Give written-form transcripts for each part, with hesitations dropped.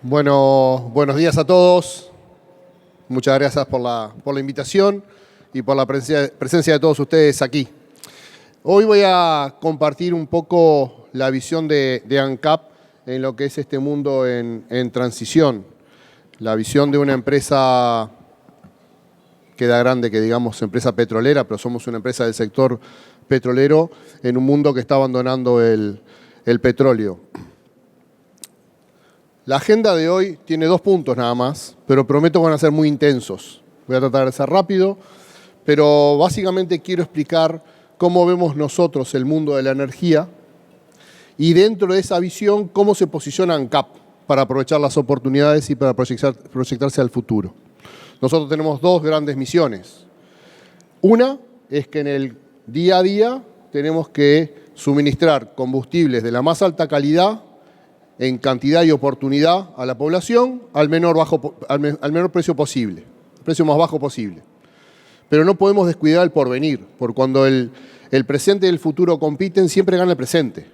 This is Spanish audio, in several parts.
Bueno, buenos días a todos. Muchas gracias por la invitación y por la presencia de todos ustedes aquí. Hoy voy a compartir un poco la visión de ANCAP en lo que es este mundo en transición. La visión de una empresa, queda grande que digamos empresa petrolera, pero somos una empresa del sector petrolero en un mundo que está abandonando el petróleo. La agenda de hoy tiene 2 puntos nada más, pero prometo que van a ser muy intensos. Voy a tratar de ser rápido, pero básicamente quiero explicar cómo vemos nosotros el mundo de la energía y dentro de esa visión cómo se posiciona ANCAP para aprovechar las oportunidades y para proyectarse al futuro. Nosotros tenemos 2 grandes misiones. Una es que en el día a día tenemos que suministrar combustibles de la más alta calidad en cantidad y oportunidad a la población al menor precio posible, el precio más bajo posible. Pero no podemos descuidar el porvenir, porque cuando el presente y el futuro compiten, siempre gana el presente.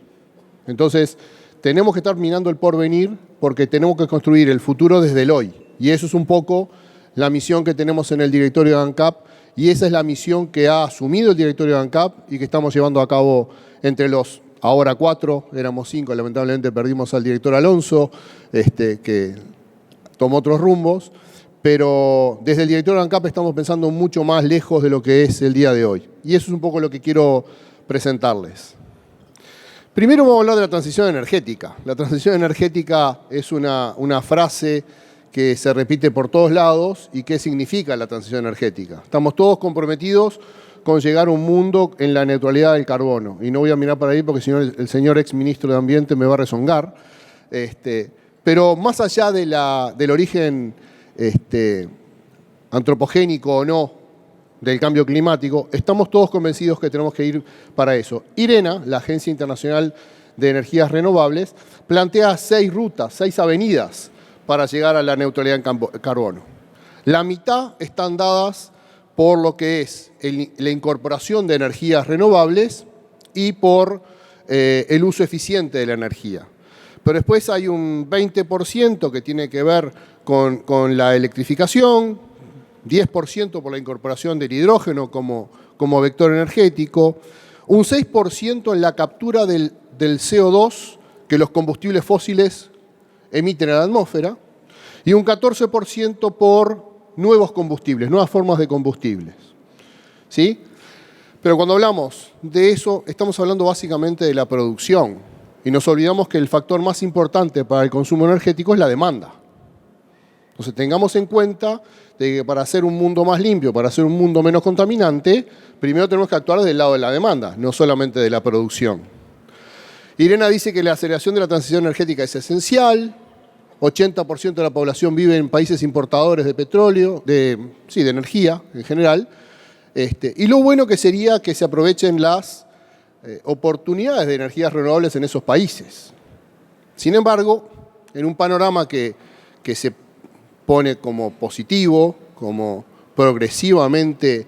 Entonces, tenemos que estar mirando el porvenir porque tenemos que construir el futuro desde el hoy. Y eso es un poco la misión que tenemos en el directorio de ANCAP, y esa es la misión que ha asumido el directorio de ANCAP y que estamos llevando a cabo entre los ahora 4, éramos 5, lamentablemente perdimos al director Alonso, que tomó otros rumbos, pero desde el director de ANCAP estamos pensando mucho más lejos de lo que es el día de hoy. Y eso es un poco lo que quiero presentarles. Primero vamos a hablar de la transición energética. La transición energética es una frase que se repite por todos lados. ¿Y qué significa la transición energética? Estamos todos comprometidos con llegar a un mundo en la neutralidad del carbono. Y no voy a mirar para ahí porque si no el señor exministro de Ambiente me va a rezongar. Pero más allá del origen antropogénico o no del cambio climático, estamos todos convencidos que tenemos que ir para eso. IRENA, la Agencia Internacional de Energías Renovables, plantea 6 rutas, 6 avenidas para llegar a la neutralidad en carbono. La mitad están dadas por lo que es la incorporación de energías renovables y por el uso eficiente de la energía. Pero después hay un 20% que tiene que ver con la electrificación, 10% por la incorporación del hidrógeno como vector energético, un 6% en la captura del CO2 que los combustibles fósiles emiten a la atmósfera y un 14% por nuevos combustibles, nuevas formas de combustibles. ¿Sí? Pero cuando hablamos de eso, estamos hablando básicamente de la producción. Y nos olvidamos que el factor más importante para el consumo energético es la demanda. Entonces tengamos en cuenta de que para hacer un mundo más limpio, para hacer un mundo menos contaminante, primero tenemos que actuar del lado de la demanda, no solamente de la producción. IRENA dice que la aceleración de la transición energética es esencial. 80% de la población vive en países importadores de petróleo, de energía en general. Y lo bueno que sería que se aprovechen las oportunidades de energías renovables en esos países. Sin embargo, en un panorama que se pone como positivo, como progresivamente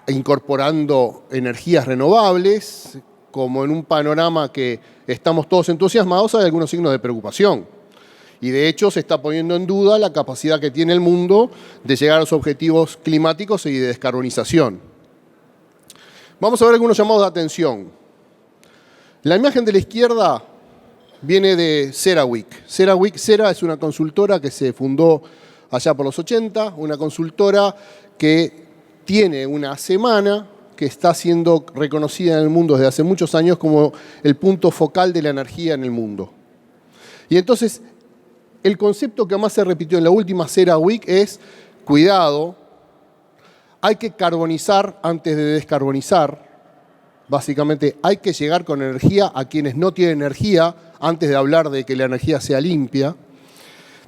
incorporando energías renovables, como en un panorama que estamos todos entusiasmados, hay algunos signos de preocupación. Y de hecho se está poniendo en duda la capacidad que tiene el mundo de llegar a los objetivos climáticos y de descarbonización. Vamos a ver algunos llamados de atención. La imagen de la izquierda viene de CERAWeek. CERA es una consultora que se fundó allá por los 80, una consultora que tiene una semana que está siendo reconocida en el mundo desde hace muchos años como el punto focal de la energía en el mundo. Y entonces, el concepto que más se repitió en la última CERAWeek es, cuidado, hay que carbonizar antes de descarbonizar. Básicamente, hay que llegar con energía a quienes no tienen energía antes de hablar de que la energía sea limpia.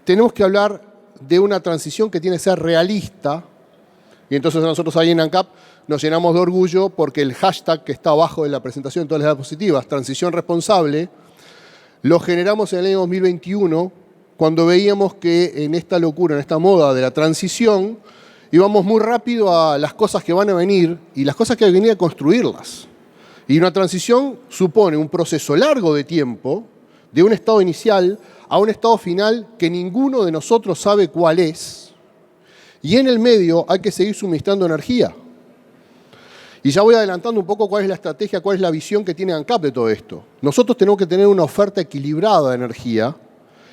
Tenemos que hablar de una transición que tiene que ser realista. Y entonces nosotros ahí en ANCAP nos llenamos de orgullo porque el hashtag que está abajo de la presentación de todas las diapositivas, transición responsable, lo generamos en el año 2021 cuando veíamos que en esta locura, en esta moda de la transición, íbamos muy rápido a las cosas que van a venir y las cosas que hay que venir a construirlas. Y una transición supone un proceso largo de tiempo de un estado inicial a un estado final que ninguno de nosotros sabe cuál es, y en el medio hay que seguir suministrando energía. Y ya voy adelantando un poco cuál es la estrategia, cuál es la visión que tiene ANCAP de todo esto. Nosotros tenemos que tener una oferta equilibrada de energía.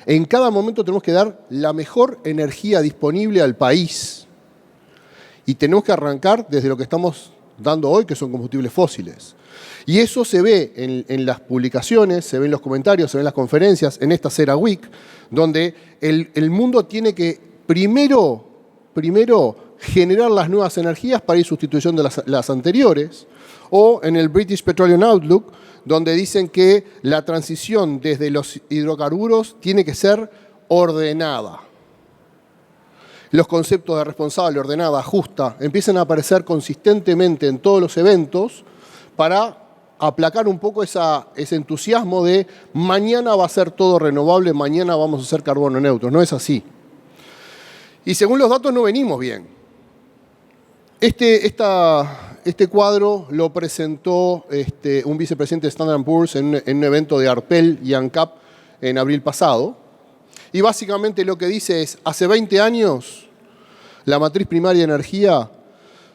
En cada momento tenemos que dar la mejor energía disponible al país. Y tenemos que arrancar desde lo que estamos dando hoy, que son combustibles fósiles. Y eso se ve en las publicaciones, se ve en los comentarios, se ve en las conferencias, en esta CERA Week, donde el mundo tiene que primero generar las nuevas energías para ir sustituyendo las anteriores, o en el British Petroleum Outlook, donde dicen que la transición desde los hidrocarburos tiene que ser ordenada. Los conceptos de responsable, ordenada, justa, empiezan a aparecer consistentemente en todos los eventos para aplacar un poco ese entusiasmo de mañana va a ser todo renovable, mañana vamos a ser carbono neutros. No es así. Y según los datos no venimos bien. Este cuadro lo presentó un vicepresidente de Standard & Poor's en un evento de ARPEL y ANCAP en abril pasado. Y básicamente lo que dice es, hace 20 años la matriz primaria de energía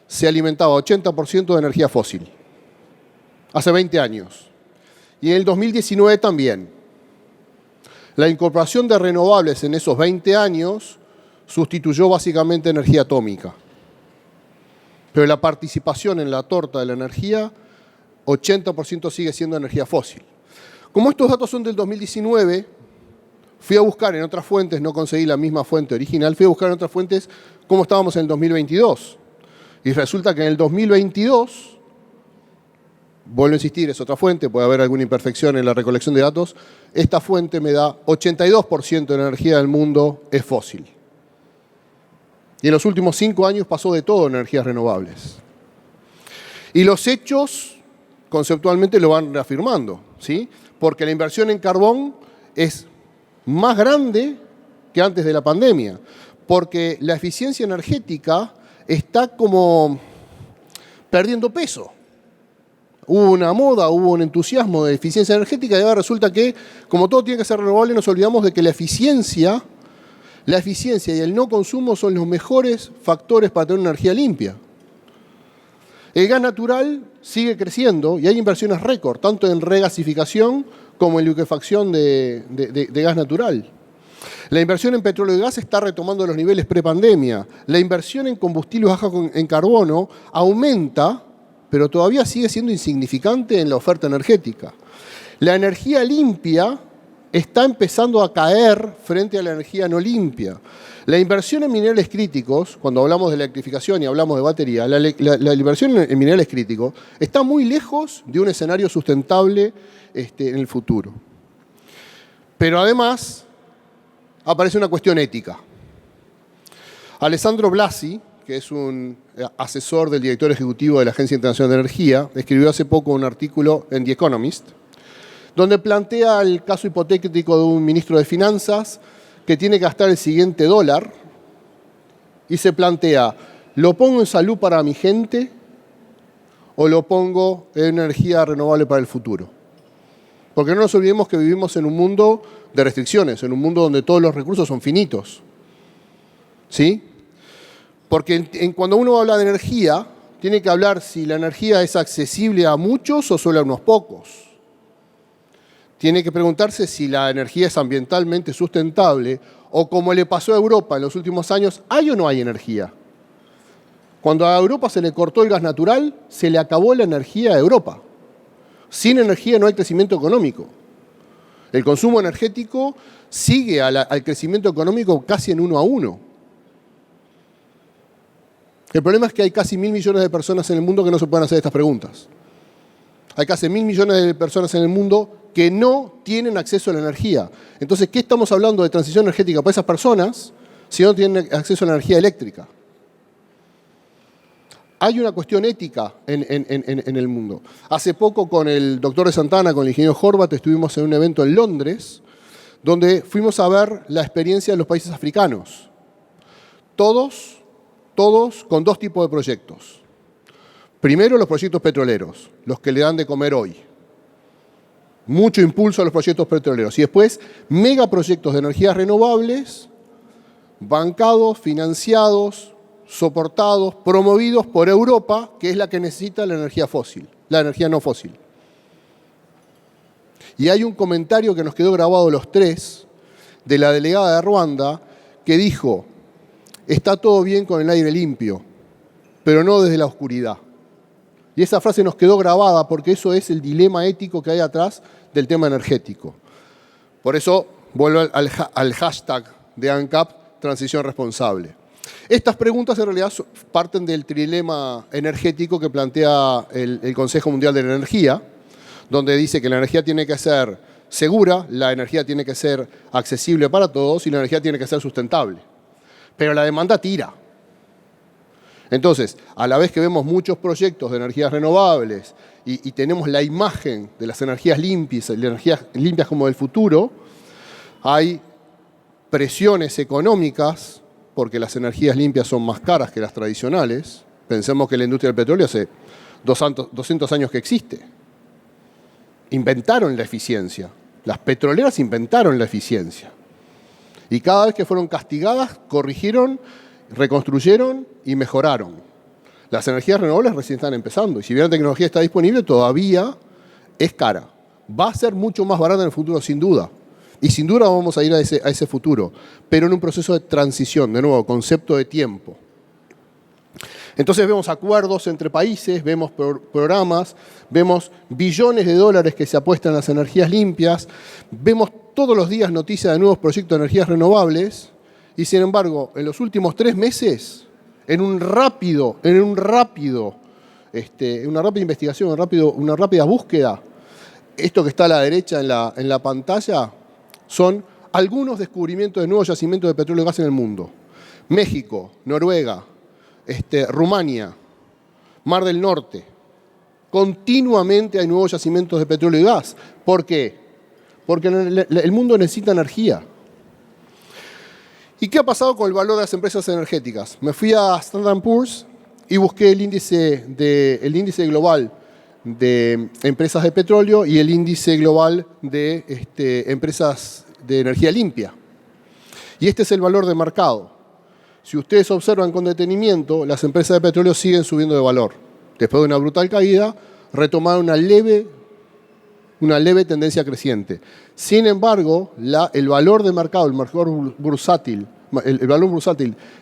se alimentaba 80% de energía fósil. Hace 20 años. Y en el 2019 también. La incorporación de renovables en esos 20 años sustituyó básicamente energía atómica. Pero la participación en la torta de la energía, 80% sigue siendo energía fósil. Como estos datos son del 2019, fui a buscar en otras fuentes, no conseguí la misma fuente original, fui a buscar en otras fuentes cómo estábamos en el 2022. Y resulta que en el 2022, vuelvo a insistir, es otra fuente, puede haber alguna imperfección en la recolección de datos, esta fuente me da 82% de la energía del mundo es fósil. Y en los últimos 5 años pasó de todo en energías renovables. Y los hechos conceptualmente lo van reafirmando, ¿sí? Porque la inversión en carbón es más grande que antes de la pandemia, porque la eficiencia energética está como perdiendo peso. Hubo una moda, hubo un entusiasmo de eficiencia energética y ahora resulta que, como todo tiene que ser renovable, nos olvidamos de que la eficiencia y el no consumo son los mejores factores para tener una energía limpia. El gas natural sigue creciendo y hay inversiones récord, tanto en regasificación como en liquefacción de gas natural. La inversión en petróleo y gas está retomando los niveles prepandemia. La inversión en combustibles bajos en carbono aumenta, pero todavía sigue siendo insignificante en la oferta energética. La energía limpia está empezando a caer frente a la energía no limpia. La inversión en minerales críticos, cuando hablamos de electrificación y hablamos de batería, la inversión en minerales críticos está muy lejos de un escenario sustentable en el futuro. Pero además aparece una cuestión ética. Alessandro Blasi, que es un asesor del director ejecutivo de la Agencia Internacional de Energía, escribió hace poco un artículo en The Economist, donde plantea el caso hipotético de un ministro de Finanzas que tiene que gastar el siguiente dólar y se plantea, ¿lo pongo en salud para mi gente o lo pongo en energía renovable para el futuro? Porque no nos olvidemos que vivimos en un mundo de restricciones, en un mundo donde todos los recursos son finitos. ¿Sí? Porque cuando uno habla de energía, tiene que hablar si la energía es accesible a muchos o solo a unos pocos. Tiene que preguntarse si la energía es ambientalmente sustentable o, como le pasó a Europa en los últimos años, ¿hay o no hay energía? Cuando a Europa se le cortó el gas natural, se le acabó la energía a Europa. Sin energía no hay crecimiento económico. El consumo energético sigue al crecimiento económico casi en 1 a 1. El problema es que hay casi 1.000 millones de personas en el mundo que no se pueden hacer estas preguntas. Hay casi 1.000 millones de personas en el mundo que no tienen acceso a la energía. Entonces, ¿qué estamos hablando de transición energética para esas personas si no tienen acceso a la energía eléctrica? Hay una cuestión ética en el mundo. Hace poco con el doctor de Santana, con el ingeniero Horvath, estuvimos en un evento en Londres, donde fuimos a ver la experiencia de los países africanos. Todos con 2 tipos de proyectos. Primero, los proyectos petroleros, los que le dan de comer hoy. mucho impulso a los proyectos petroleros. Y después, megaproyectos de energías renovables, bancados, financiados, soportados, promovidos por Europa, que es la que necesita la energía fósil, la energía no fósil. Y hay un comentario que nos quedó grabado los tres, de la delegada de Ruanda, que dijo: está todo bien con el aire limpio, pero no desde la oscuridad. Y esa frase nos quedó grabada porque eso es el dilema ético que hay atrás del tema energético. Por eso vuelvo al hashtag de ANCAP, transición responsable. Estas preguntas en realidad parten del trilema energético que plantea el Consejo Mundial de la Energía, donde dice que la energía tiene que ser segura, la energía tiene que ser accesible para todos y la energía tiene que ser sustentable. Pero la demanda tira. Entonces, a la vez que vemos muchos proyectos de energías renovables y tenemos la imagen de las energías limpias como del futuro, hay presiones económicas porque las energías limpias son más caras que las tradicionales. Pensemos que la industria del petróleo hace 200 años que existe. Inventaron la eficiencia. Las petroleras inventaron la eficiencia. Y cada vez que fueron castigadas, corrigieron, reconstruyeron y mejoraron. Las energías renovables recién están empezando. Y si bien la tecnología está disponible, todavía es cara. Va a ser mucho más barata en el futuro, sin duda. Y sin duda vamos a ir a ese futuro. Pero en un proceso de transición, de nuevo, concepto de tiempo. Entonces vemos acuerdos entre países, vemos programas, vemos billones de dólares que se apuestan en las energías limpias, vemos todos los días noticias de nuevos proyectos de energías renovables y sin embargo, en los últimos 3 meses, en una rápida investigación, una rápida búsqueda, esto que está a la derecha en la pantalla, son algunos descubrimientos de nuevos yacimientos de petróleo y gas en el mundo. México, Noruega, Rumania, Mar del Norte. Continuamente hay nuevos yacimientos de petróleo y gas. ¿Por qué? Porque el mundo necesita energía. ¿Y qué ha pasado con el valor de las empresas energéticas? Me fui a Standard & Poor's y busqué el índice global de empresas de petróleo y el índice global de empresas de energía limpia. Y este es el valor de mercado. Si ustedes observan con detenimiento, las empresas de petróleo siguen subiendo de valor. Después de una brutal caída, retomaron una leve tendencia creciente. Sin embargo, el valor de mercado, el valor bursátil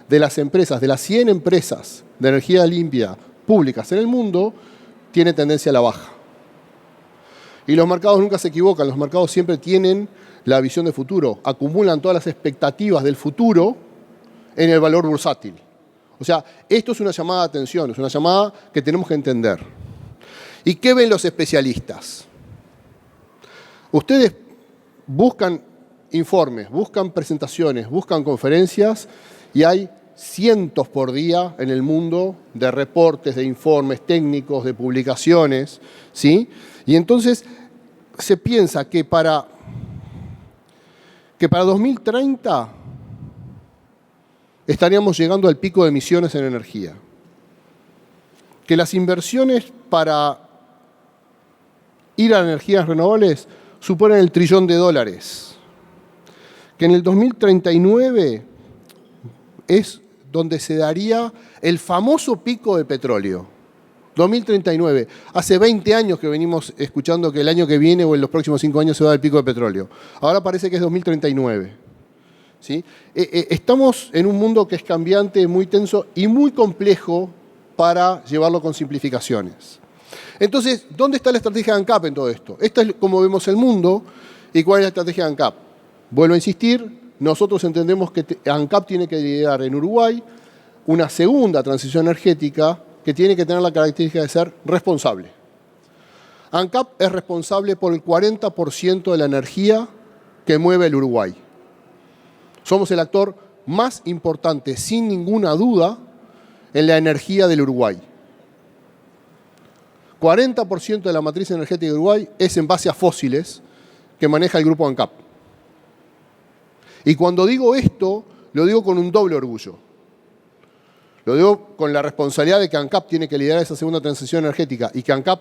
de las empresas, de las 100 empresas de energía limpia públicas en el mundo, tiene tendencia a la baja. Y los mercados nunca se equivocan, los mercados siempre tienen la visión de futuro, acumulan todas las expectativas del futuro en el valor bursátil. O sea, esto es una llamada de atención, es una llamada que tenemos que entender. ¿Y qué ven los especialistas? Ustedes buscan informes, buscan presentaciones, buscan conferencias y hay cientos por día en el mundo de reportes, de informes técnicos, de publicaciones, ¿sí? Y entonces se piensa que para 2030 estaríamos llegando al pico de emisiones en energía. Que las inversiones para ir a energías renovables suponen el $1 trillón. Que en el 2039 es donde se daría el famoso pico de petróleo. 2039. Hace 20 años que venimos escuchando que el año que viene o en los próximos 5 años se va a dar el pico de petróleo. Ahora parece que es 2039. ¿Sí? Estamos en un mundo que es cambiante, muy tenso y muy complejo para llevarlo con simplificaciones. Entonces, ¿dónde está la estrategia de ANCAP en todo esto? Esta es como vemos el mundo y cuál es la estrategia de ANCAP. Vuelvo a insistir, nosotros entendemos que ANCAP tiene que liderar en Uruguay una segunda transición energética que tiene que tener la característica de ser responsable. ANCAP es responsable por el 40% de la energía que mueve el Uruguay. Somos el actor más importante, sin ninguna duda, en la energía del Uruguay. 40% de la matriz energética de Uruguay es en base a fósiles que maneja el grupo ANCAP. Y cuando digo esto, lo digo con un doble orgullo. Lo digo con la responsabilidad de que ANCAP tiene que liderar esa segunda transición energética y que ANCAP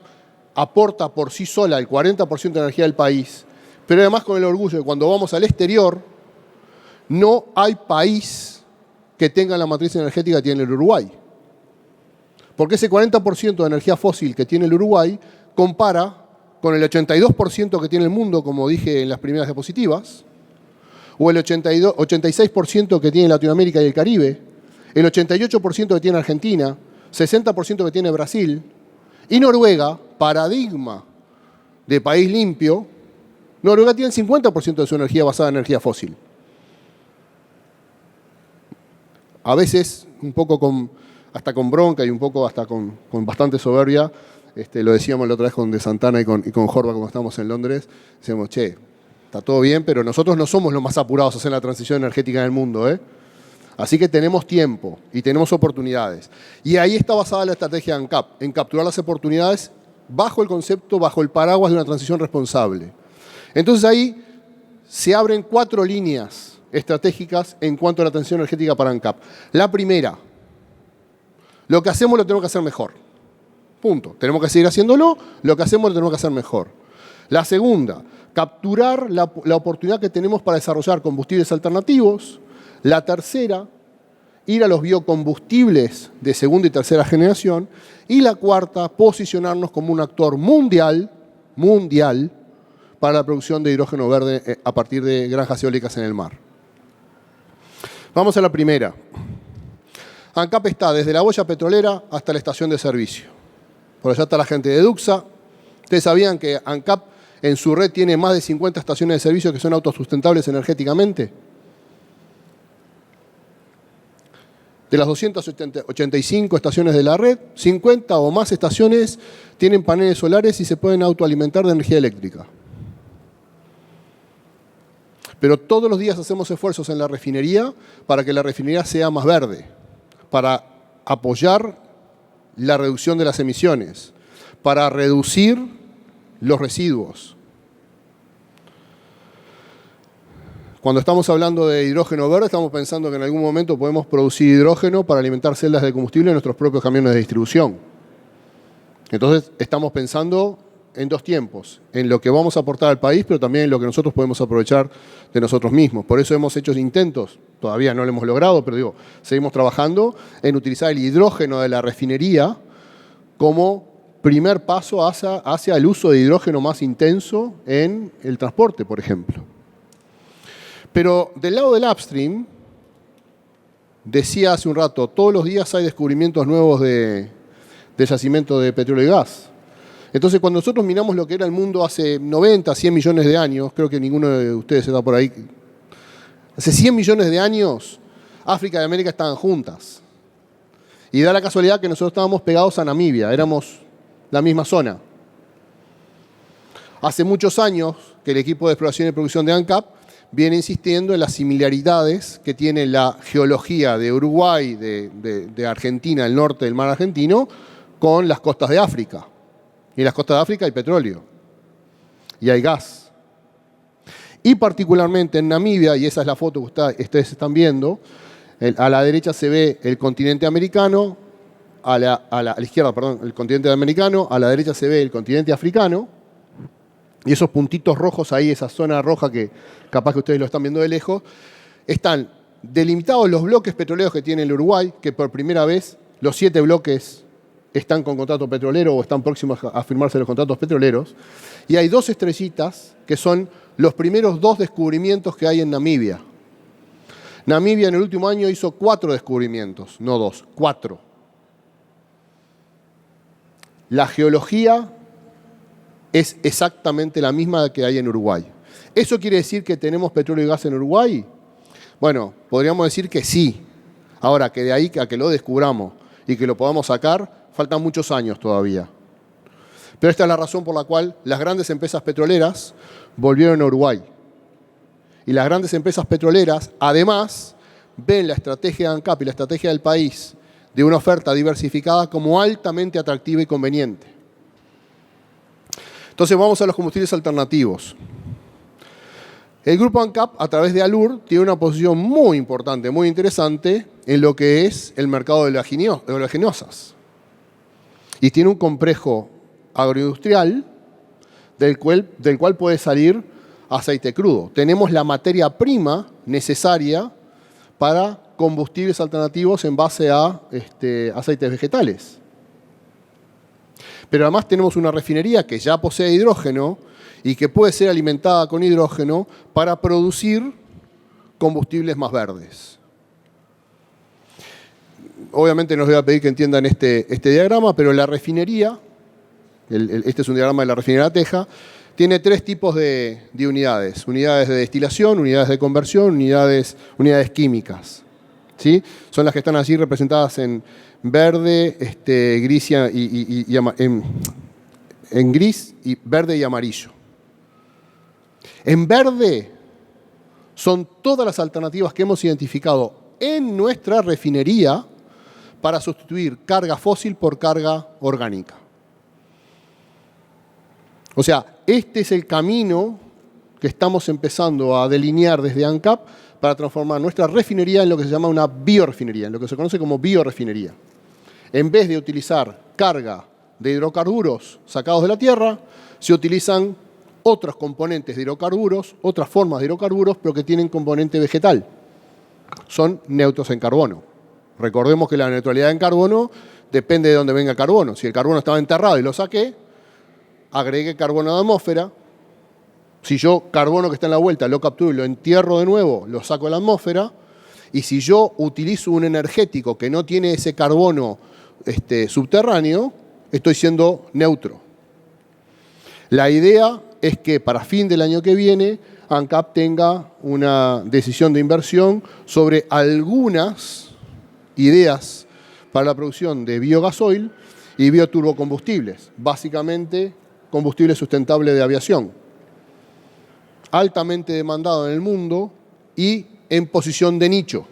aporta por sí sola el 40% de energía del país, pero además con el orgullo de que cuando vamos al exterior, no hay país que tenga la matriz energética que tiene el Uruguay. Porque ese 40% de energía fósil que tiene el Uruguay compara con el 82% que tiene el mundo, como dije en las primeras diapositivas, o el 86% que tiene Latinoamérica y el Caribe, el 88% que tiene Argentina, 60% que tiene Brasil, y Noruega, paradigma de país limpio, Noruega tiene el 50% de su energía basada en energía fósil. A veces, un poco hasta con bronca y un poco hasta con bastante soberbia, lo decíamos la otra vez con De Santana y con Jorba cuando estábamos en Londres, decíamos, che, está todo bien, pero nosotros no somos los más apurados a hacer la transición energética en el mundo, ¿eh? Así que tenemos tiempo y tenemos oportunidades. Y ahí está basada la estrategia ANCAP, en capturar las oportunidades bajo el concepto, bajo el paraguas de una transición responsable. Entonces ahí se abren 4 líneas estratégicas en cuanto a la transición energética para ANCAP. La primera, lo que hacemos lo tenemos que hacer mejor. Punto. Tenemos que seguir haciéndolo, lo que hacemos lo tenemos que hacer mejor. La segunda, capturar la oportunidad que tenemos para desarrollar combustibles alternativos. La tercera, ir a los biocombustibles de segunda y tercera generación. Y la cuarta, posicionarnos como un actor mundial para la producción de hidrógeno verde a partir de granjas eólicas en el mar. Vamos a la primera. ANCAP está desde la boya petrolera hasta la estación de servicio. Por allá está la gente de Duxa. Ustedes sabían que ANCAP en su red tiene más de 50 estaciones de servicio que son autosustentables energéticamente. De las 285 estaciones de la red, 50 o más estaciones tienen paneles solares y se pueden autoalimentar de energía eléctrica. Pero todos los días hacemos esfuerzos en la refinería para que la refinería sea más verde, para apoyar la reducción de las emisiones, para reducir los residuos. Cuando estamos hablando de hidrógeno verde, estamos pensando que en algún momento podemos producir hidrógeno para alimentar celdas de combustible en nuestros propios camiones de distribución. Entonces, estamos pensando en 2 tiempos, en lo que vamos a aportar al país, pero también en lo que nosotros podemos aprovechar de nosotros mismos. Por eso hemos hecho intentos, todavía no lo hemos logrado, pero seguimos trabajando en utilizar el hidrógeno de la refinería como primer paso hacia el uso de hidrógeno más intenso en el transporte, por ejemplo. Pero del lado del upstream, decía hace un rato, todos los días hay descubrimientos nuevos de yacimiento de petróleo y gas. Entonces, cuando nosotros miramos lo que era el mundo hace 90, 100 millones de años, creo que ninguno de ustedes está por ahí, hace 100 millones de años, África y América estaban juntas. Y da la casualidad que nosotros estábamos pegados a Namibia, éramos la misma zona. Hace muchos años que el equipo de exploración y producción de ANCAP viene insistiendo en las similaridades que tiene la geología de Uruguay, de Argentina, el norte del mar argentino, con las costas de África. Y en las costas de África hay petróleo y hay gas. Y particularmente en Namibia, y esa es la foto que ustedes están viendo, a la derecha se ve el continente americano, a la izquierda, perdón, el continente americano, a la derecha se ve el continente africano, y esos puntitos rojos ahí, esa zona roja que capaz que ustedes lo están viendo de lejos, están delimitados los bloques petroleros que tiene el Uruguay, que por primera vez los 7 bloques están con contrato petrolero o están próximos a firmarse los contratos petroleros. Y hay 2 estrellitas que son los primeros 2 descubrimientos que hay en Namibia. Namibia en el último año hizo 4 descubrimientos, no 2, 4. La geología es exactamente la misma que hay en Uruguay. ¿Eso quiere decir que tenemos petróleo y gas en Uruguay? Bueno, podríamos decir que sí. Ahora, que de ahí a que lo descubramos y que lo podamos sacar, faltan muchos años todavía. Pero esta es la razón por la cual las grandes empresas petroleras volvieron a Uruguay. Y las grandes empresas petroleras, además, ven la estrategia de ANCAP y la estrategia del país de una oferta diversificada como altamente atractiva y conveniente. Entonces vamos a los combustibles alternativos. El grupo ANCAP, a través de Alur, tiene una posición muy importante, muy interesante en lo que es el mercado de oleaginosas. Y tiene un complejo agroindustrial del cual puede salir aceite crudo. Tenemos la materia prima necesaria para combustibles alternativos en base a aceites vegetales. Pero además tenemos una refinería que ya posee hidrógeno y que puede ser alimentada con hidrógeno para producir combustibles más verdes. Obviamente no les voy a pedir que entiendan este diagrama, pero la refinería, este es un diagrama de la refinería Teja, tiene tres tipos de unidades. Unidades de destilación, unidades de conversión, unidades químicas. ¿Sí? Son las que están allí representadas en verde, gris en gris y verde y amarillo. En verde son todas las alternativas que hemos identificado en nuestra refinería para sustituir carga fósil por carga orgánica. O sea, este es el camino que estamos empezando a delinear desde ANCAP para transformar nuestra refinería en lo que se llama una biorefinería, en lo que se conoce como biorefinería. En vez de utilizar carga de hidrocarburos sacados de la tierra, se utilizan otros componentes de hidrocarburos, otras formas de hidrocarburos, pero que tienen componente vegetal. Son neutros en carbono. Recordemos que la neutralidad en carbono depende de dónde venga el carbono. Si el carbono estaba enterrado y lo saqué, agregué carbono a la atmósfera. Si yo carbono que está en la vuelta lo capturo y lo entierro de nuevo, lo saco de la atmósfera. Y si yo utilizo un energético que no tiene ese carbono subterráneo, estoy siendo neutro. La idea es que para fin del año que viene, ANCAP tenga una decisión de inversión sobre algunas ideas para la producción de biogasoil y bioturbocombustibles, básicamente combustible sustentable de aviación, altamente demandado en el mundo y en posición de nicho.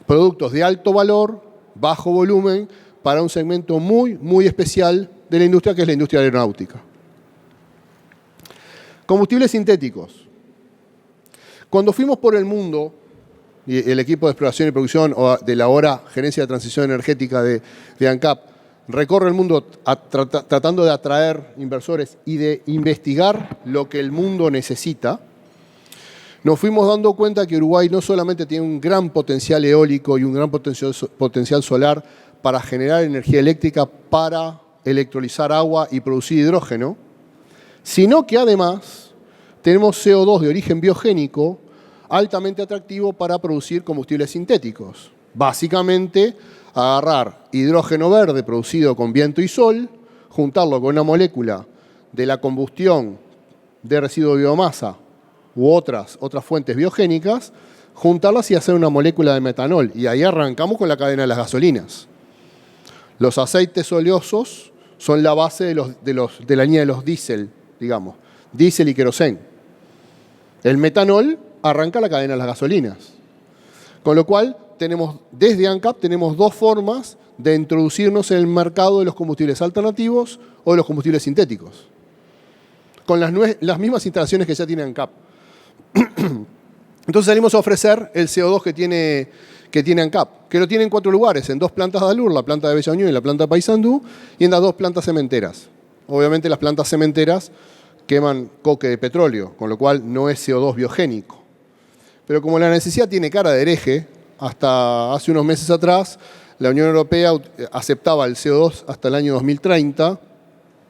Productos de alto valor, bajo volumen, para un segmento muy, muy especial de la industria, que es la industria aeronáutica. Combustibles sintéticos. Cuando fuimos por el mundo, y el equipo de exploración y producción de la ahora Gerencia de Transición Energética de ANCAP recorre el mundo tratando de atraer inversores y de investigar lo que el mundo necesita, nos fuimos dando cuenta que Uruguay no solamente tiene un gran potencial eólico y un gran potencial solar para generar energía eléctrica, para electrolizar agua y producir hidrógeno, sino que además tenemos CO2 de origen biogénico altamente atractivo para producir combustibles sintéticos. Básicamente, agarrar hidrógeno verde producido con viento y sol, juntarlo con una molécula de la combustión de residuo de biomasa u otras fuentes biogénicas, juntarlas y hacer una molécula de metanol. Y ahí arrancamos con la cadena de las gasolinas. Los aceites oleosos son la base de la línea de los diésel, digamos, diésel y querosén. El metanol arranca la cadena de las gasolinas. Con lo cual, desde ANCAP tenemos dos formas de introducirnos en el mercado de los combustibles alternativos o de los combustibles sintéticos, con las mismas instalaciones que ya tiene ANCAP. Entonces salimos a ofrecer el CO2 que tiene ANCAP, que lo tiene en 4 lugares, en 2 plantas de Alur, la planta de Bella Unión y la planta de Paysandú, y en las 2 plantas cementeras. Obviamente las plantas cementeras queman coque de petróleo, con lo cual no es CO2 biogénico. Pero como la necesidad tiene cara de hereje, hasta hace unos meses atrás, la Unión Europea aceptaba el CO2 hasta el año 2030,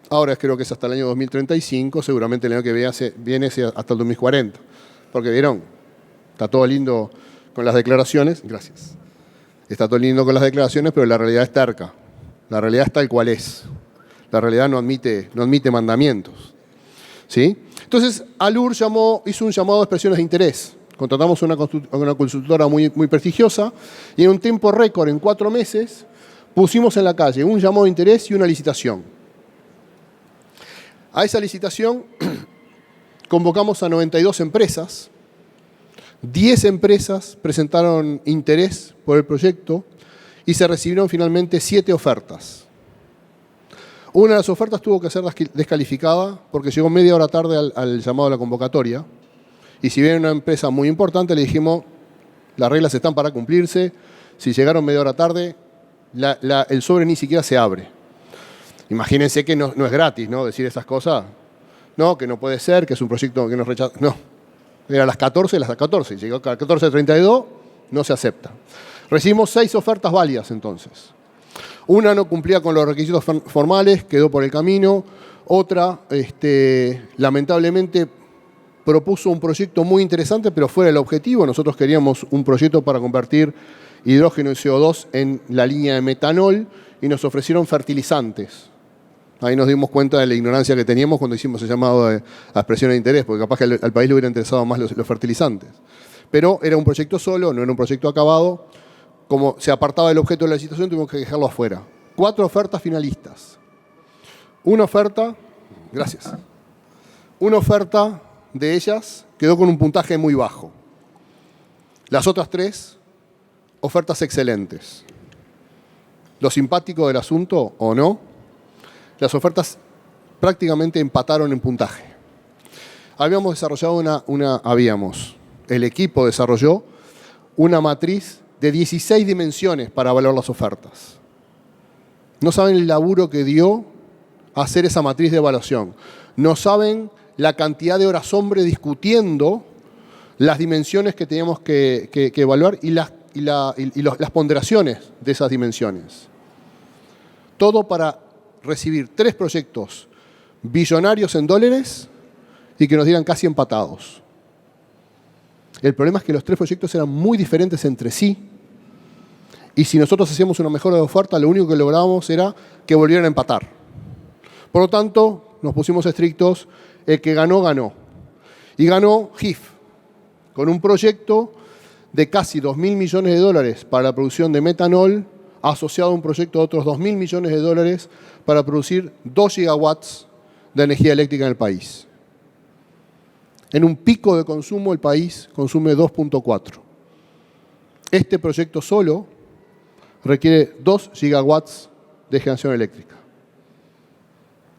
ahora creo que es hasta el año 2035, seguramente el año que viene es hasta el 2040. Porque vieron, está todo lindo con las declaraciones, gracias. Está todo lindo con las declaraciones, pero la realidad es terca. La realidad es tal cual es. La realidad no admite mandamientos. ¿Sí? Entonces, Alur hizo un llamado de expresiones de interés. Contratamos a una consultora muy, muy prestigiosa y en un tiempo récord, en 4 meses, pusimos en la calle un llamado de interés y una licitación. A esa licitación convocamos a 92 empresas, 10 empresas presentaron interés por el proyecto y se recibieron finalmente 7 ofertas. Una de las ofertas tuvo que ser descalificada porque llegó media hora tarde al llamado de la convocatoria. Y si bien era una empresa muy importante, le dijimos, las reglas están para cumplirse. Si llegaron media hora tarde, el sobre ni siquiera se abre. Imagínense que no es gratis, ¿no? Decir esas cosas. No, que no puede ser, que es un proyecto que nos rechaza. No. Era las 14, las 14. Llegó a las 14:32, no se acepta. Recibimos 6 ofertas válidas entonces. Una no cumplía con los requisitos formales, quedó por el camino. Otra, lamentablemente, propuso un proyecto muy interesante, pero fuera del objetivo. Nosotros queríamos un proyecto para convertir hidrógeno y CO2 en la línea de metanol y nos ofrecieron fertilizantes. Ahí nos dimos cuenta de la ignorancia que teníamos cuando hicimos el llamado a expresión de interés, porque capaz que al país le hubiera interesado más los fertilizantes. Pero era un proyecto solo, no era un proyecto acabado. Como se apartaba del objeto de la licitación, tuvimos que dejarlo afuera. 4 ofertas finalistas. Una oferta de ellas quedó con un puntaje muy bajo. Las otras 3, ofertas excelentes. Lo simpático del asunto, o no, las ofertas prácticamente empataron en puntaje. Habíamos desarrollado el equipo desarrolló una matriz de 16 dimensiones para evaluar las ofertas. No saben el laburo que dio hacer esa matriz de evaluación. No saben la cantidad de horas hombre discutiendo las dimensiones que teníamos que evaluar y las ponderaciones de esas dimensiones. Todo para recibir 3 proyectos billonarios en dólares y que nos dieran casi empatados. El problema es que los 3 proyectos eran muy diferentes entre sí y si nosotros hacíamos una mejora de oferta, lo único que lográbamos era que volvieran a empatar. Por lo tanto, nos pusimos estrictos, el que ganó, ganó. Y ganó GIF, con un proyecto de casi 2.000 millones de dólares para la producción de metanol, asociado a un proyecto de otros 2.000 millones de dólares para producir 2 gigawatts de energía eléctrica en el país. En un pico de consumo, el país consume 2.4. Este proyecto solo requiere 2 gigawatts de generación eléctrica.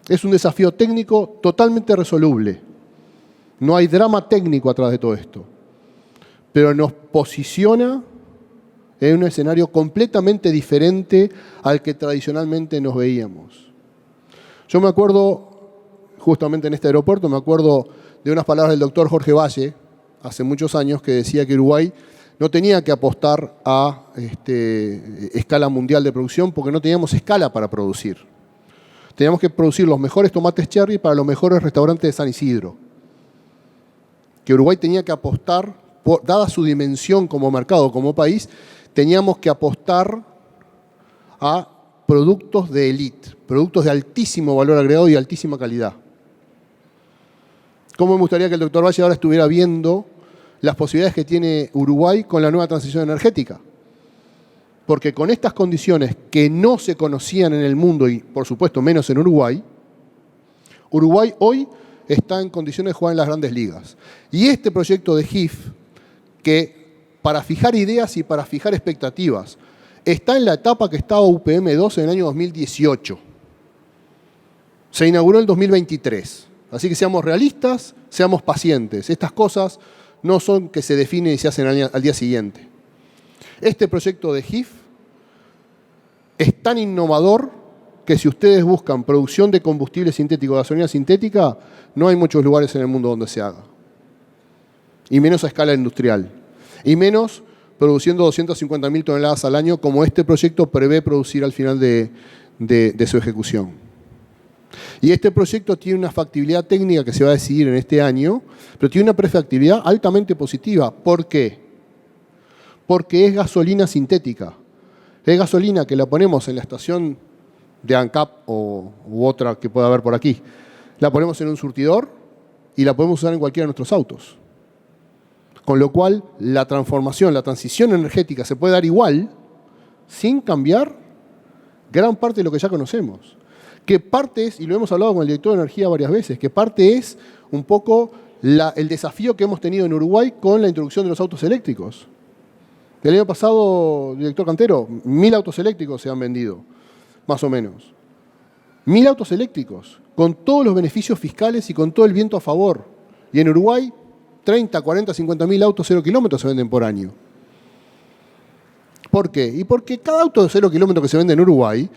Es un desafío técnico totalmente resoluble. No hay drama técnico atrás de todo esto. Pero nos posiciona en un escenario completamente diferente al que tradicionalmente nos veíamos. Yo me acuerdo, justamente en este aeropuerto, me acuerdo de unas palabras del doctor Jorge Valle, hace muchos años, que decía que Uruguay no tenía que apostar a escala mundial de producción porque no teníamos escala para producir. Teníamos que producir los mejores tomates cherry para los mejores restaurantes de San Isidro. Que Uruguay tenía que apostar, dada su dimensión como mercado, como país, teníamos que apostar a productos de élite, productos de altísimo valor agregado y altísima calidad. ¿Cómo me gustaría que el doctor Valle ahora estuviera viendo las posibilidades que tiene Uruguay con la nueva transición energética? Porque con estas condiciones que no se conocían en el mundo y, por supuesto, menos en Uruguay, Uruguay hoy está en condiciones de jugar en las grandes ligas. Y este proyecto de GIF, que para fijar ideas y para fijar expectativas, está en la etapa que estaba UPM-2 en el año 2018. Se inauguró en el 2023. Así que seamos realistas, seamos pacientes. Estas cosas no son que se definen y se hacen al día siguiente. Este proyecto de GIF es tan innovador que si ustedes buscan producción de combustible sintético, gasolina sintética, no hay muchos lugares en el mundo donde se haga. Y menos a escala industrial. Y menos produciendo 250.000 toneladas al año, como este proyecto prevé producir al final de su ejecución. Y este proyecto tiene una factibilidad técnica que se va a decidir en este año, pero tiene una prefactibilidad altamente positiva. ¿Por qué? Porque es gasolina sintética. Es gasolina que la ponemos en la estación de ANCAP u otra que pueda haber por aquí. La ponemos en un surtidor y la podemos usar en cualquiera de nuestros autos. Con lo cual, la transformación, la transición energética se puede dar igual, sin cambiar gran parte de lo que ya conocemos. Que parte es, y lo hemos hablado con el director de energía varias veces, que parte es un poco el desafío que hemos tenido en Uruguay con la introducción de los autos eléctricos. El año pasado, director Cantero, 1.000 autos eléctricos se han vendido, más o menos. 1.000 autos eléctricos, con todos los beneficios fiscales y con todo el viento a favor. Y en Uruguay, 30, 40, 50.000 autos 0 kilómetros se venden por año. ¿Por qué? Y porque cada auto de 0 kilómetros que se vende en Uruguay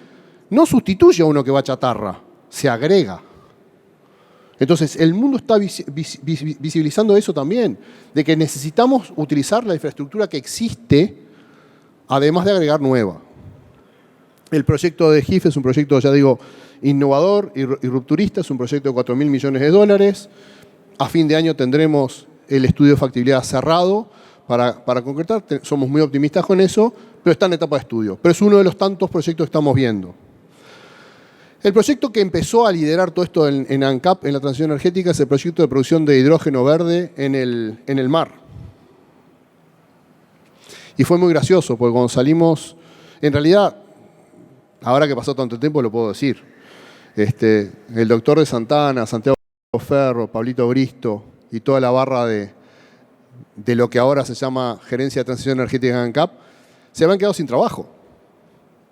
no sustituye a uno que va a chatarra, se agrega. Entonces, el mundo está visibilizando eso también, de que necesitamos utilizar la infraestructura que existe, además de agregar nueva. El proyecto de GIF es un proyecto, ya digo, innovador y rupturista, es un proyecto de $4.000 millones. A fin de año tendremos el estudio de factibilidad cerrado para concretar. Somos muy optimistas con eso, pero está en etapa de estudio. Pero es uno de los tantos proyectos que estamos viendo. El proyecto que empezó a liderar todo esto en ANCAP, en la transición energética, es el proyecto de producción de hidrógeno verde en el mar. Y fue muy gracioso, porque cuando salimos, en realidad, ahora que pasó tanto tiempo lo puedo decir, el doctor de Santana, Santiago Ferro, Pablito Bristo y toda la barra de lo que ahora se llama Gerencia de Transición Energética en ANCAP, se habían quedado sin trabajo.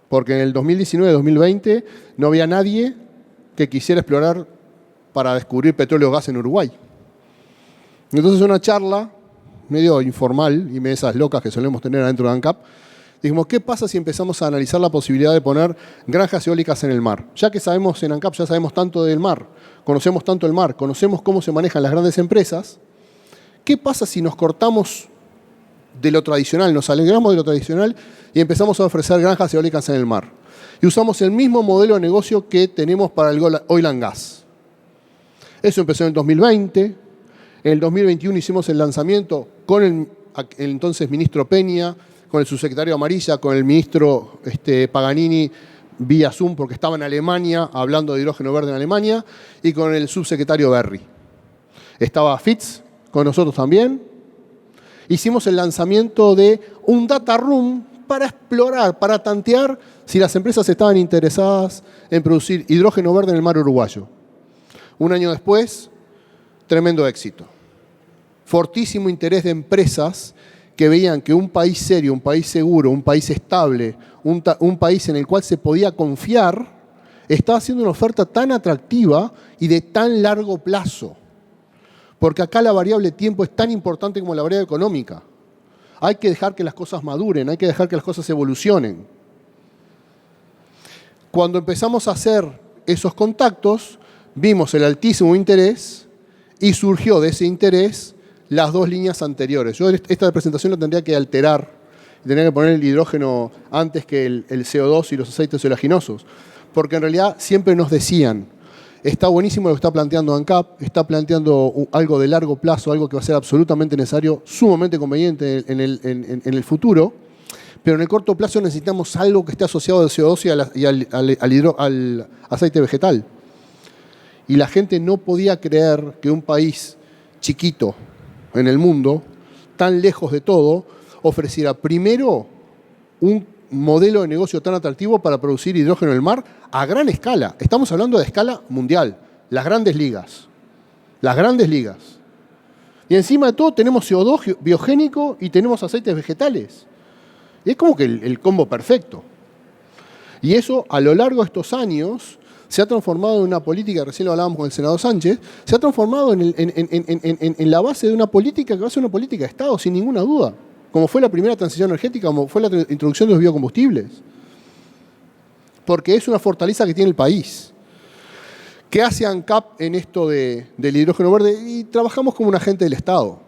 Porque en el 2019-2020 no había nadie que quisiera explorar para descubrir petróleo o gas en Uruguay. Entonces, una charla medio informal y esas locas que solemos tener adentro de ANCAP, dijimos, ¿qué pasa si empezamos a analizar la posibilidad de poner granjas eólicas en el mar? Ya que sabemos en ANCAP, ya sabemos tanto del mar, conocemos tanto el mar, conocemos cómo se manejan las grandes empresas, ¿qué pasa si nos cortamos de lo tradicional, nos alegramos de lo tradicional y empezamos a ofrecer granjas eólicas en el mar? Y usamos el mismo modelo de negocio que tenemos para el oil and gas. Eso empezó en el 2020. En el 2021 hicimos el lanzamiento con el entonces ministro Peña, con el subsecretario Amarilla, con el ministro Paganini vía Zoom, porque estaba en Alemania, hablando de hidrógeno verde en Alemania, y con el subsecretario Berry. Estaba Fitz con nosotros también. Hicimos el lanzamiento de un data room para explorar, para tantear si las empresas estaban interesadas en producir hidrógeno verde en el mar uruguayo. Un año después, tremendo éxito. Fortísimo interés de empresas que veían que un país serio, un país seguro, un país estable, un país en el cual se podía confiar, estaba haciendo una oferta tan atractiva y de tan largo plazo. Porque acá la variable tiempo es tan importante como la variable económica. Hay que dejar que las cosas maduren, hay que dejar que las cosas evolucionen. Cuando empezamos a hacer esos contactos, vimos el altísimo interés y surgió de ese interés las dos líneas anteriores. Yo esta presentación la tendría que alterar, tendría que poner el hidrógeno antes que el CO2 y los aceites oleaginosos, porque en realidad siempre nos decían, está buenísimo lo que está planteando ANCAP, está planteando algo de largo plazo, algo que va a ser absolutamente necesario, sumamente conveniente en el futuro, pero en el corto plazo necesitamos algo que esté asociado al CO2 y al aceite vegetal. Y la gente no podía creer que un país chiquito en el mundo, tan lejos de todo, ofreciera primero un modelo de negocio tan atractivo para producir hidrógeno en el mar a gran escala. Estamos hablando de escala mundial, las grandes ligas. Las grandes ligas. Y encima de todo tenemos CO2 biogénico y tenemos aceites vegetales. Y es como que el combo perfecto. Y eso a lo largo de estos años se ha transformado en una política, recién lo hablábamos con el senador Sánchez, se ha transformado en la base de una política que va a ser una política de Estado, sin ninguna duda. Como fue la primera transición energética, como fue la introducción de los biocombustibles. Porque es una fortaleza que tiene el país. ¿Qué hace ANCAP en esto del hidrógeno verde? Y trabajamos como un agente del Estado.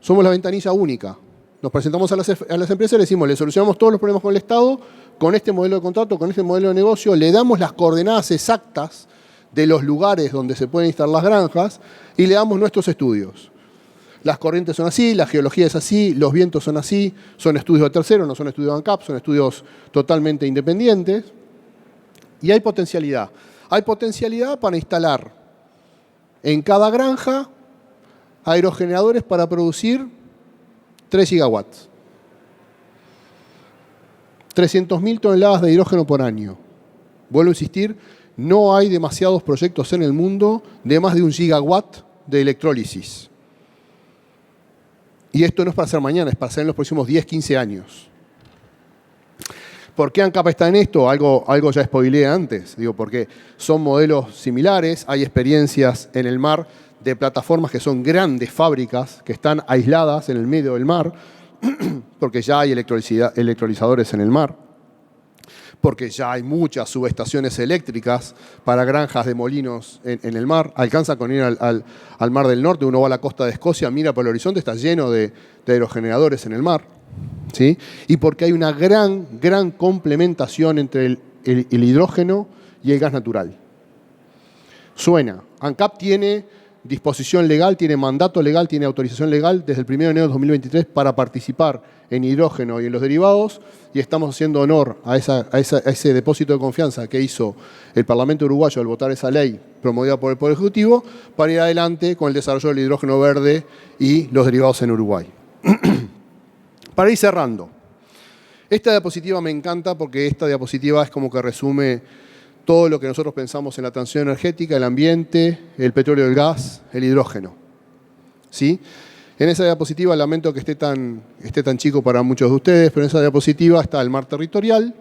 Somos la ventanilla única. Nos presentamos a las empresas y le decimos, le solucionamos todos los problemas con el Estado, con este modelo de contrato, con este modelo de negocio, le damos las coordenadas exactas de los lugares donde se pueden instalar las granjas y le damos nuestros estudios. Las corrientes son así, la geología es así, los vientos son así, son estudios de terceros, no son estudios de ANCAP, son estudios totalmente independientes. Y hay potencialidad. Hay potencialidad para instalar en cada granja aerogeneradores para producir 3 gigawatts. 300.000 toneladas de hidrógeno por año. Vuelvo a insistir, no hay demasiados proyectos en el mundo de más de 1 gigawatt de electrólisis. Y esto no es para hacer mañana, es para hacer en los próximos 10, 15 años. ¿Por qué ANCAP está en esto? Algo ya spoileé antes. Digo, porque son modelos similares, hay experiencias en el mar de plataformas que son grandes fábricas que están aisladas en el medio del mar, porque ya hay electrolizadores en el mar. porque ya hay muchas subestaciones eléctricas para granjas de molinos en el mar. Alcanza con ir al Mar del Norte, uno va a la costa de Escocia, mira por el horizonte, está lleno de aerogeneradores en el mar. ¿Sí? Y porque hay una gran complementación entre el hidrógeno y el gas natural. Suena. ANCAP tiene disposición legal, tiene mandato legal, tiene autorización legal desde el 1 de enero de 2023 para participar en hidrógeno y en los derivados, y estamos haciendo honor a ese depósito de confianza que hizo el Parlamento uruguayo al votar esa ley promovida por el Poder Ejecutivo para ir adelante con el desarrollo del hidrógeno verde y los derivados en Uruguay. Para ir cerrando, esta diapositiva me encanta porque esta diapositiva es como que resume todo lo que nosotros pensamos en la transición energética, el ambiente, el petróleo y el gas, el hidrógeno. ¿Sí? En esa diapositiva, lamento que esté tan chico para muchos de ustedes, pero en esa diapositiva está el mar territorial.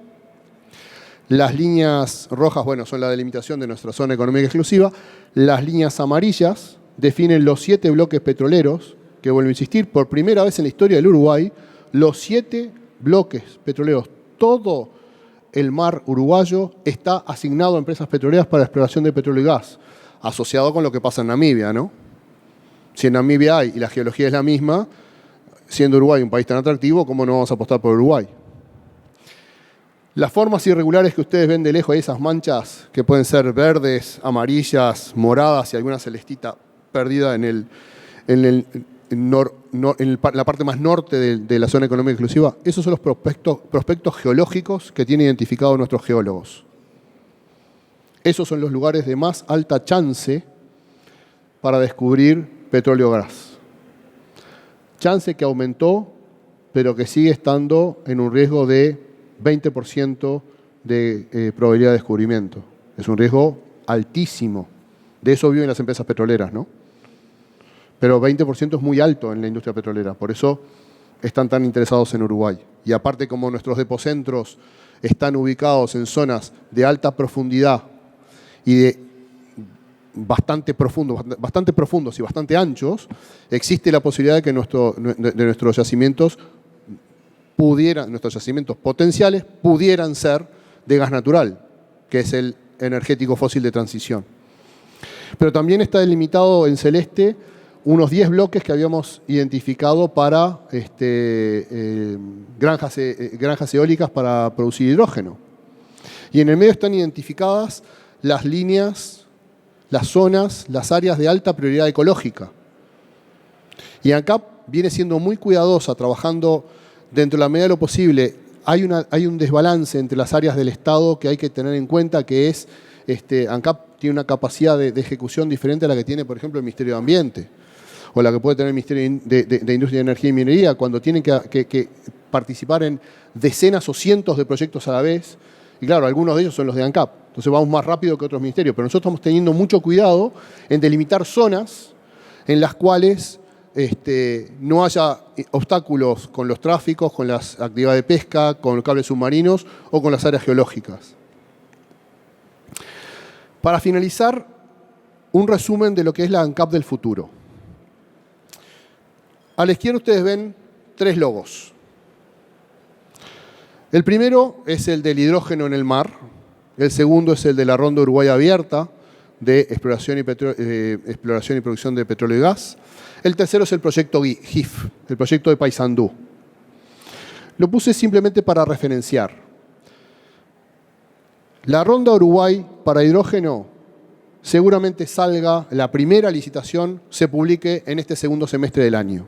Las líneas rojas, bueno, son la delimitación de nuestra zona económica exclusiva. Las líneas amarillas definen los 7 bloques petroleros, que vuelvo a insistir, por primera vez en la historia del Uruguay, los 7 bloques petroleros, todo el mar uruguayo está asignado a empresas petroleras para exploración de petróleo y gas, asociado con lo que pasa en Namibia, ¿no? Si en Namibia hay y la geología es la misma, siendo Uruguay un país tan atractivo, ¿cómo no vamos a apostar por Uruguay? Las formas irregulares que ustedes ven de lejos, esas manchas que pueden ser verdes, amarillas, moradas y alguna celestita perdida en la parte más norte de la zona económica exclusiva, esos son los prospectos geológicos que tienen identificados nuestros geólogos. Esos son los lugares de más alta chance para descubrir petróleo o gas. Chance que aumentó, pero que sigue estando en un riesgo de 20% de probabilidad de descubrimiento. Es un riesgo altísimo. De eso viven las empresas petroleras, ¿no? Pero 20% es muy alto en la industria petrolera, por eso están tan interesados en Uruguay. Y aparte, como nuestros depocentros están ubicados en zonas de alta profundidad y de bastante profundos y bastante anchos, existe la posibilidad de que nuestros yacimientos potenciales pudieran ser de gas natural, que es el energético fósil de transición. Pero también está delimitado en celeste unos 10 bloques que habíamos identificado para granjas eólicas para producir hidrógeno. Y en el medio están identificadas las líneas, las zonas, las áreas de alta prioridad ecológica. Y ANCAP viene siendo muy cuidadosa, trabajando dentro de la medida de lo posible. Hay un desbalance entre las áreas del Estado que hay que tener en cuenta, que es ANCAP tiene una capacidad de ejecución diferente a la que tiene, por ejemplo, el Ministerio de Ambiente, o la que puede tener el Ministerio de Industria, Energía y Minería, cuando tienen que participar en decenas o cientos de proyectos a la vez. Y claro, algunos de ellos son los de ANCAP. Entonces vamos más rápido que otros ministerios. Pero nosotros estamos teniendo mucho cuidado en delimitar zonas en las cuales no haya obstáculos con los tráficos, con las actividades de pesca, con los cables submarinos o con las áreas geológicas. Para finalizar, un resumen de lo que es la ANCAP del futuro. A la izquierda ustedes ven 3 logos. El primero es el del hidrógeno en el mar. El segundo es el de la Ronda Uruguay Abierta, de exploración y producción de petróleo y gas. El tercero es el proyecto GIF, el proyecto de Paysandú. Lo puse simplemente para referenciar. La Ronda Uruguay para hidrógeno seguramente salga, la primera licitación se publique en este segundo semestre del año,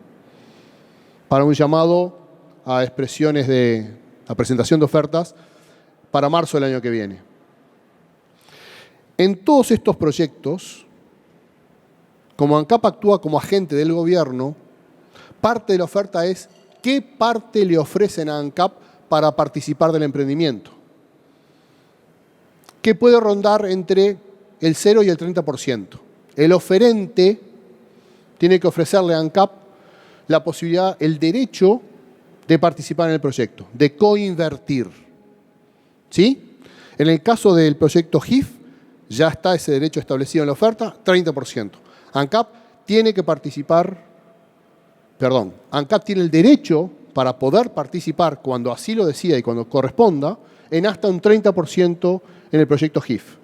para un llamado a a presentación de ofertas para marzo del año que viene. En todos estos proyectos, como ANCAP actúa como agente del gobierno, parte de la oferta es qué parte le ofrecen a ANCAP para participar del emprendimiento, que puede rondar entre el 0 y el 30%. El oferente tiene que ofrecerle a ANCAP la posibilidad, el derecho de participar en el proyecto, de coinvertir. ¿Sí? En el caso del proyecto GIF, ya está ese derecho establecido en la oferta, 30%. ANCAP tiene que participar, ANCAP tiene el derecho para poder participar cuando así lo decida y cuando corresponda en hasta un 30% en el proyecto GIF.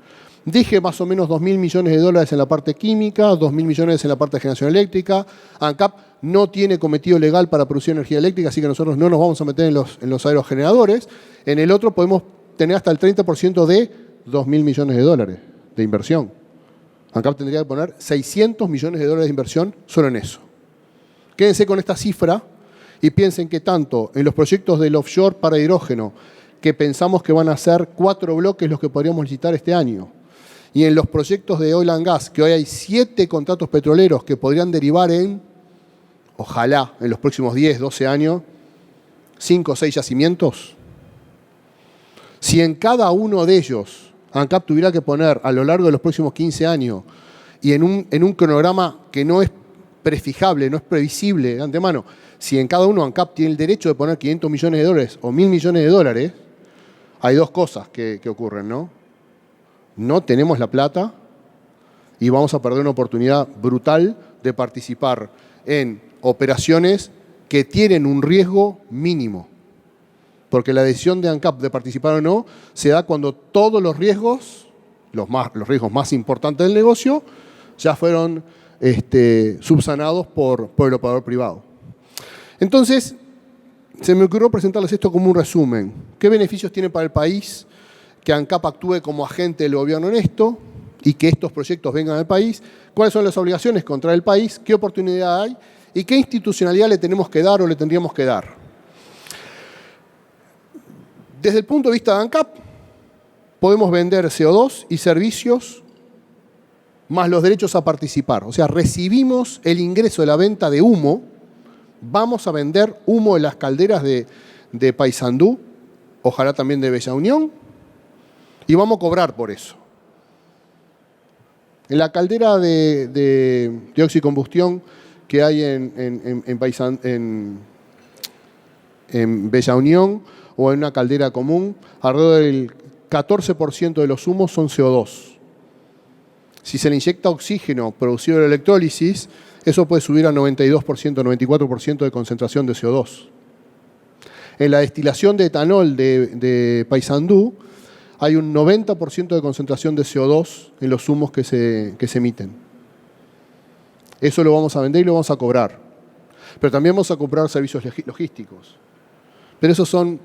Dije más o menos 2.000 millones de dólares en la parte química, 2.000 millones en la parte de generación eléctrica. ANCAP no tiene cometido legal para producir energía eléctrica, así que nosotros no nos vamos a meter en los aerogeneradores. En el otro podemos tener hasta el 30% de 2.000 millones de dólares de inversión. ANCAP tendría que poner 600 millones de dólares de inversión solo en eso. Quédense con esta cifra y piensen que tanto en los proyectos del offshore para hidrógeno, que pensamos que van a ser 4 bloques los que podríamos licitar este año, y en los proyectos de oil and gas, que hoy hay 7 contratos petroleros que podrían derivar en, ojalá, en los próximos 10, 12 años, 5 o 6 yacimientos. Si en cada uno de ellos ANCAP tuviera que poner a lo largo de los próximos 15 años y en un cronograma que no es prefijable, no es previsible de antemano, si en cada uno ANCAP tiene el derecho de poner 500 millones de dólares o 1.000 millones de dólares, hay dos cosas que ocurren, ¿no? No tenemos la plata y vamos a perder una oportunidad brutal de participar en operaciones que tienen un riesgo mínimo. Porque la decisión de ANCAP de participar o no se da cuando todos los riesgos, los riesgos más importantes del negocio, ya fueron subsanados por el operador privado. Entonces, se me ocurrió presentarles esto como un resumen. ¿Qué beneficios tiene para el país que ANCAP actúe como agente del gobierno en esto y que estos proyectos vengan al país? ¿Cuáles son las obligaciones contra el país? ¿Qué oportunidad hay? ¿Y qué institucionalidad le tenemos que dar o le tendríamos que dar? Desde el punto de vista de ANCAP, podemos vender CO2 y servicios más los derechos a participar. O sea, recibimos el ingreso de la venta de humo, vamos a vender humo de las calderas de Paysandú, ojalá también de Bella Unión, y vamos a cobrar por eso. En la caldera de oxicombustión que hay en Bella Unión o en una caldera común, alrededor del 14% de los humos son CO2. Si se le inyecta oxígeno producido de la electrólisis, eso puede subir a 92%, 94% de concentración de CO2. En la destilación de etanol de Paysandú, hay un 90% de concentración de CO2 en los humos que se emiten. Eso lo vamos a vender y lo vamos a cobrar. Pero también vamos a comprar servicios logísticos. Pero esos son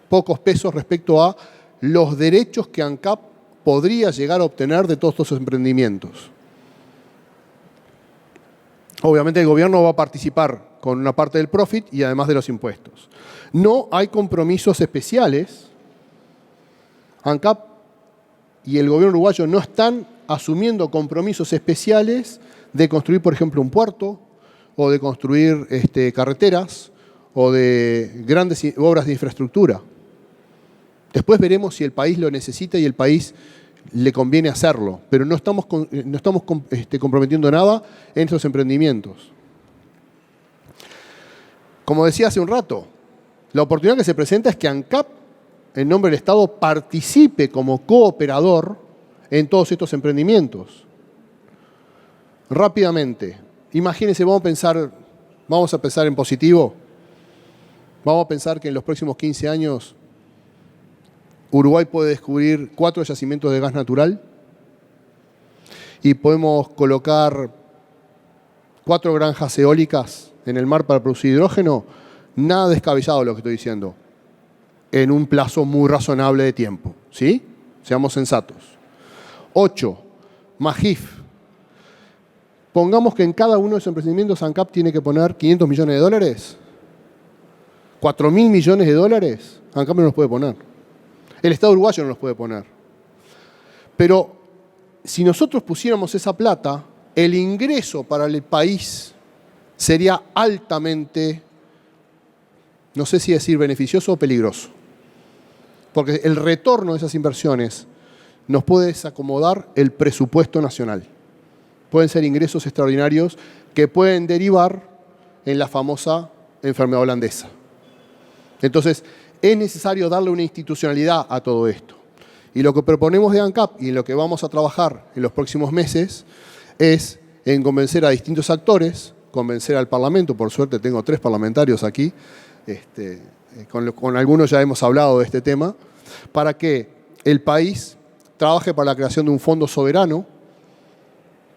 pocos pesos respecto a los derechos que ANCAP podría llegar a obtener de todos estos emprendimientos. Obviamente el gobierno va a participar con una parte del profit y además de los impuestos. No hay compromisos especiales. ANCAP y el gobierno uruguayo no están asumiendo compromisos especiales de construir, por ejemplo, un puerto o de construir carreteras o de grandes obras de infraestructura. Después veremos si el país lo necesita y el país le conviene hacerlo, pero no estamos comprometiendo nada en esos emprendimientos. Como decía hace un rato, la oportunidad que se presenta es que ANCAP, en nombre del Estado, participe como cooperador en todos estos emprendimientos. Rápidamente, imagínense, vamos a pensar en positivo. Vamos a pensar que en los próximos 15 años Uruguay puede descubrir 4 yacimientos de gas natural y podemos colocar 4 granjas eólicas en el mar para producir hidrógeno. Nada descabellado lo que estoy diciendo, en un plazo muy razonable de tiempo, ¿sí? Seamos sensatos. 8, más GIF. Pongamos que en cada uno de esos emprendimientos ANCAP tiene que poner 500 millones de dólares. 4.000 millones de dólares, ANCAP no los puede poner. El Estado uruguayo no los puede poner. Pero si nosotros pusiéramos esa plata, el ingreso para el país sería altamente, no sé si decir beneficioso o peligroso. Porque el retorno de esas inversiones nos puede desacomodar el presupuesto nacional. Pueden ser ingresos extraordinarios que pueden derivar en la famosa enfermedad holandesa. Entonces, es necesario darle una institucionalidad a todo esto. Y lo que proponemos de ANCAP y en lo que vamos a trabajar en los próximos meses es en convencer a distintos actores, convencer al Parlamento. Por suerte tengo 3 parlamentarios aquí, con algunos ya hemos hablado de este tema, para que el país trabaje para la creación de un fondo soberano,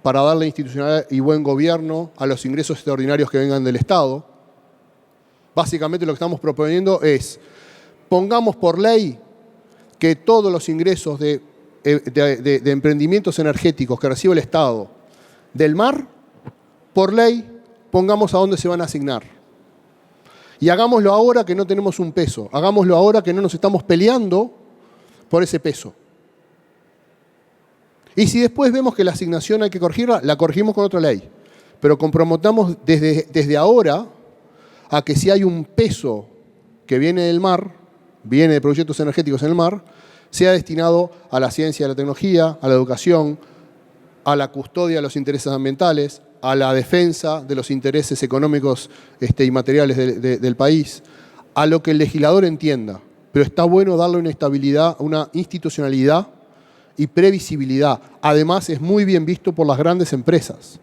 para darle institucionalidad y buen gobierno a los ingresos extraordinarios que vengan del Estado. Básicamente lo que estamos proponiendo es, pongamos por ley que todos los ingresos de emprendimientos energéticos que recibe el Estado del mar, por ley, pongamos a dónde se van a asignar. Y hagámoslo ahora que no tenemos un peso, hagámoslo ahora que no nos estamos peleando por ese peso. Y si después vemos que la asignación hay que corregirla, la corregimos con otra ley. Pero comprometamos desde ahora a que si hay un peso que viene del mar, viene de proyectos energéticos en el mar, sea destinado a la ciencia y a la tecnología, a la educación, a la custodia de los intereses ambientales, a la defensa de los intereses económicos y materiales del país, a lo que el legislador entienda. Pero está bueno darle una estabilidad, una institucionalidad y previsibilidad. Además, es muy bien visto por las grandes empresas.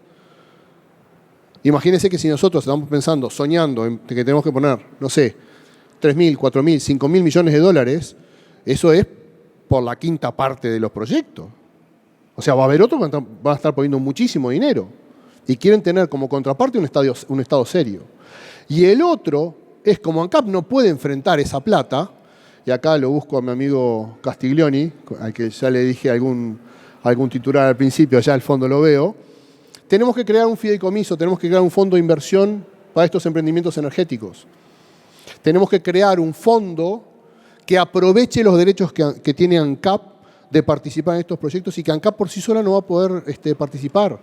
Imagínense que si nosotros estamos pensando, soñando en que tenemos que poner, no sé, 3.000, 4.000, 5.000 millones de dólares, eso es por la quinta parte de los proyectos. O sea, va a haber otros que van a estar poniendo muchísimo dinero y quieren tener como contraparte un Estado serio. Y el otro es como ANCAP no puede enfrentar esa plata, y acá lo busco a mi amigo Castiglioni, al que ya le dije algún titular al principio, allá al fondo lo veo. Tenemos que crear un fideicomiso, tenemos que crear un fondo de inversión para estos emprendimientos energéticos. Tenemos que crear un fondo que aproveche los derechos que tiene ANCAP de participar en estos proyectos y que ANCAP por sí sola no va a poder participar.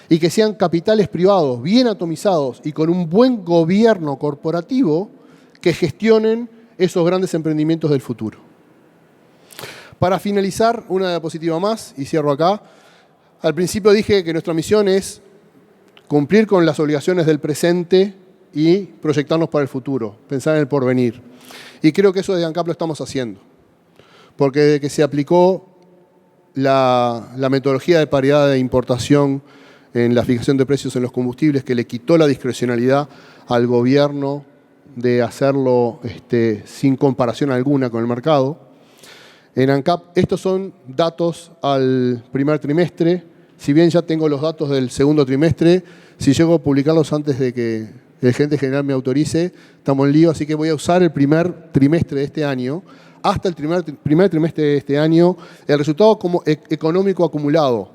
Y que sean capitales privados, bien atomizados y con un buen gobierno corporativo que gestionen esos grandes emprendimientos del futuro. Para finalizar, una diapositiva más, y cierro acá. Al principio dije que nuestra misión es cumplir con las obligaciones del presente y proyectarnos para el futuro, pensar en el porvenir. Y creo que eso desde ANCAP lo estamos haciendo. Porque desde que se aplicó la metodología de paridad de importación en la fijación de precios en los combustibles, que le quitó la discrecionalidad al gobierno de hacerlo sin comparación alguna con el mercado. En ANCAP, estos son datos al primer trimestre. Si bien ya tengo los datos del segundo trimestre, si llego a publicarlos antes de que el gerente general me autorice, estamos en lío, así que voy a usar el primer trimestre de este año. Hasta el primer trimestre de este año, el resultado económico acumulado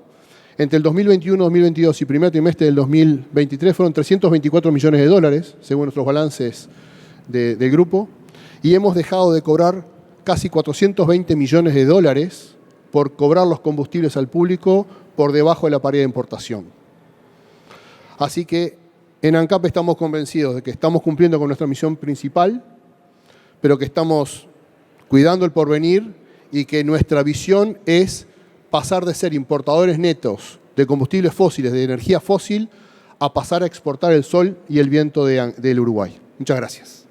entre el 2021, 2022 y primer trimestre del 2023 fueron 324 millones de dólares, según nuestros balances del grupo, y hemos dejado de cobrar casi 420 millones de dólares por cobrar los combustibles al público por debajo de la paridad de importación. Así que en ANCAP estamos convencidos de que estamos cumpliendo con nuestra misión principal, pero que estamos cuidando el porvenir y que nuestra visión es pasar de ser importadores netos de combustibles fósiles, de energía fósil, a pasar a exportar el sol y el viento del Uruguay. Muchas gracias.